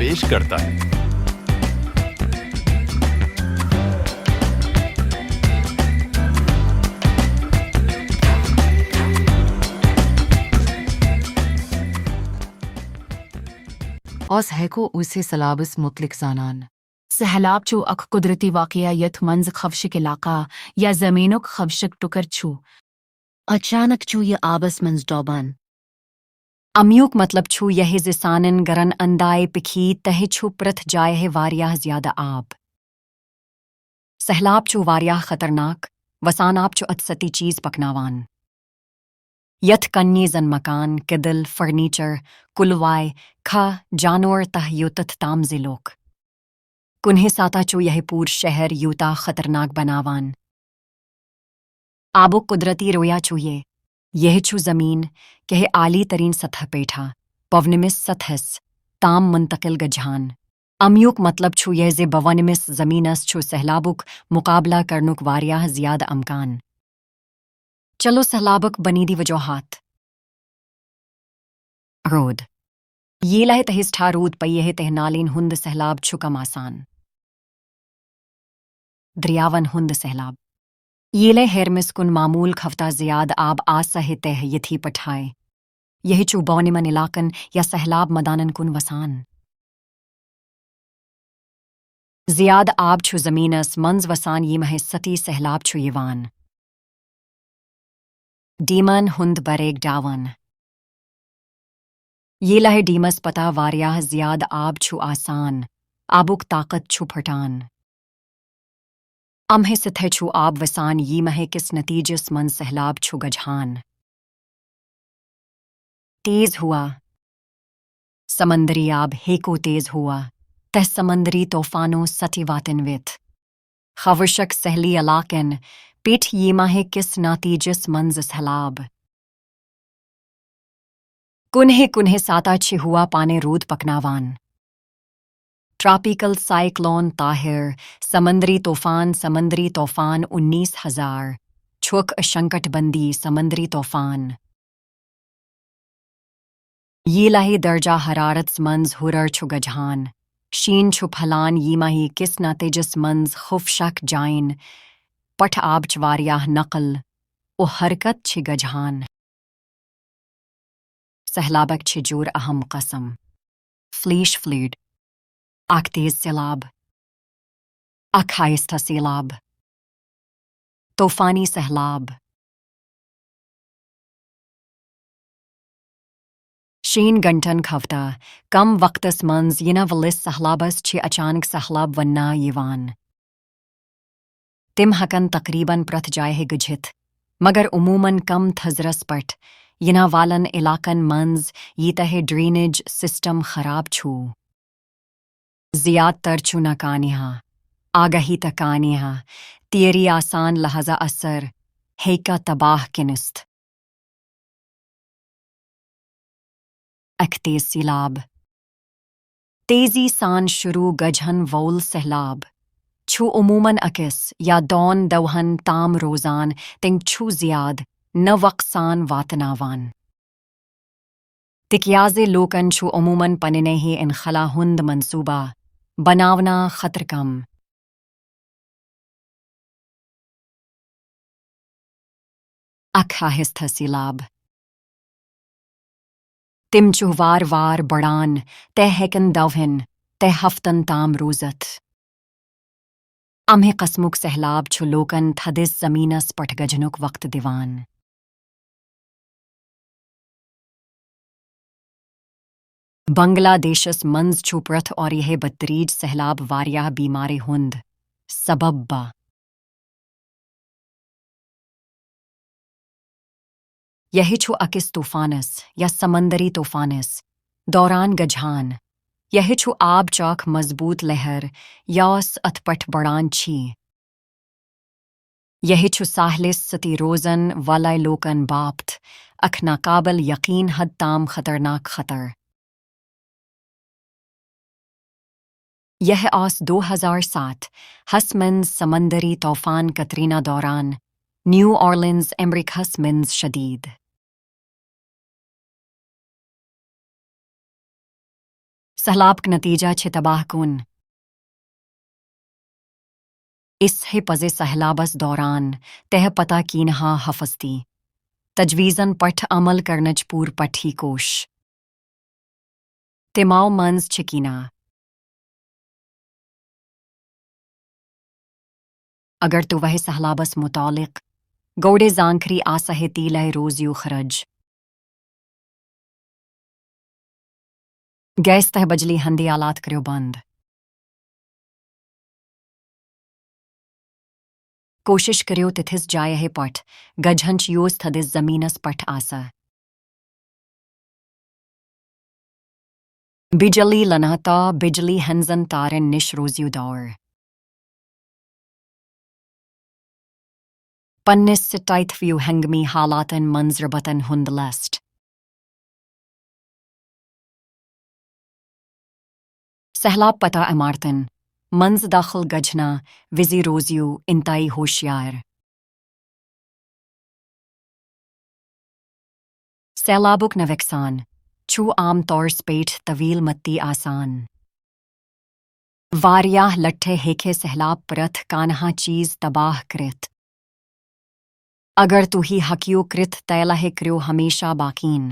پیش کرتا ہے۔ اوس ہیکو اسے سلابس مطلق زانان سہلاب چو اک قدرتی واقعہ یت منز خفشک علاقہ یا زمینک خفشک ٹکر چھو اچانک چھو یہ آبس منز ڈوبان امیوک مطلب چھو یہ زسانن گرن اندائے پکھی تہ چھو پرت جائے واریاہ زیادہ آب سہلاب چھو واریاہ خطرناک وسان آپ چھو اتستی چیز پکناوان یت کنی زن مکان کدل فرنیچر کلوائے کھا جانور تہ یوتت تام زلوک کنہیں ساتا چو یہ پور شہر یوتا خطرناک بناوان آبو قدرتی رویا چو یہ چھو زمین کہ عالی ترین سطح پیٹھا پونمس سطحس تام منتقل گجھان امیوک مطلب چھو یہ زی بونمس زمینس چھو سہلابک مقابلہ کرنک واریاہ زیادہ امکان چلو سہلابک بنیدی وجوہات رود یہ لہ تہستھا رود پیہ تہ نالین ہند سہلاب چھو کم آسان دریاون ہند سہلاب یہ لہ ہیرمس کن معمول کھفتا زیاد آب آسہ تہ یتھی پٹھائے یہ چھو بونمن علاقن یا سہلاب مدانن کن وسان زیاد آب چھو زمینس منز وسان یہ مہ ستی سہلاب چھو یوان ڈیمن ہند بریک ڈاون یہ لہ ڈیمس پتا واریاہ زیاد آب چھو آسان آبک طاقت چھو پھٹان امہ ستہ چھو آب وسان یہ مہ کس نتیجس من سہلاب چھو گجھان تیز ہوا سمندری آب ہیکو تیز ہوا تہ سمندری طوفانوں ستی واتن ویت خورشک سہلی علاقن پیٹھ یہ مہ کس نتیجس منز سہلاب کنہیں ساتا چھ ہوا پانے رود پکناوان ٹراپیکل سائیکلون طاہر سمندری طوفان 19,000 چھوک اشنکٹ بندی سمندری طوفان یہ لہ درجہ حرارت منز ہرر چھو گجھان شین چھو پھلان یہ مہی کس نتیجس منز خفشک جائن پٹھ آب چھ واریاہ نقل او حرکت چھ گجھان سہلابک چھ جور اہم قسم فلیش فلیڈ اک تیز سیلاب اک آہستہ سیلاب طوفانی سہلاب شین گھنٹن کھفتا کم وقتس منز ینہ ولس سہلابس چھ اچانک سہلاب وننا یوان تم ہکن تقریباً پرت جائے گجھت مگر عموماً کم تھزرس پٹ ینہ والن علاقن منز یہ تہ ڈرینیج سسٹم خراب چھو زیاد تر چھو ناکانیہا آگہی تکانیہا تیری آسان لہذا اثر ہیکا تباہ کنست اک تیز سیلاب تیزی سان شروع گجھن وول سہلاب چھو عموماً اکس یا دون دوہن تام روزان تنگ چھو زیاد نہ وقسان واتناوان تکیاز لوکن چھو عموماً پننے ہی انخلا ہند منصوبہ بناونا خطر کم اک آہستہ سیلاب تم چھو وار وار بڑان تہ ہیکن دوہن تہ ہفتن تام روزت امہ قسمک سہلاب چھو لوکن تھدس زمینس پٹ گجنک وقت دیوان بنگلہ دیشس منز چھو پرت اور یہ بدتریج سہلاب واریاہ بیماری ہند سبب با یہ چھو اکس طوفانس یا سمندری طوفانس دوران گجھان یہ چھو آب چاک مضبوط لہر یاس ات پٹ بڑان چھی یہ چھو ساحلس ستی روزن والائے لوکن باپت اک ناقابل یقین حد تام خطرناک خطر یہ آس 2007 ہس منز سمندری طوفان کترینا دوران نیو اورلینز امریکہس منز شدید سہلاب کا نتیجہ چھ تباہ کن اس پز سہلابس دوران تہ پتہ کینہا حفظتی تجویزن پٹھ عمل کرنچ پور پٹھی کوش تماؤ منز چھکینا اگر تو وہ سہلابس متعلق گوڑے زانکری آسہ تیلہ روزیو خرج گیس تہ بجلی ہندی آلات کریو بند کوشش کریو تتھس جائے پٹھ گجھنچ یوس تھدس زمینس پٹھ آسا بجلی لناتا بجلی ہنزن تارن نش روزیو دور پنس سٹائت فیو ہنگمی حالاتن منظربتن ہند لسٹ سہلاب پتہ عمارتن منز داخل گجھنا وزی روزیو انتائی ہوشیار سیلابک نوکسان چھو عام طور سپیٹ طویل متی آسان واریاہ لٹھے ہیکھے سہلاب پرت کانہا چیز تباہ کرت اگر تو ہی حکیو کرت تیلہ کریو ہمیشہ باقین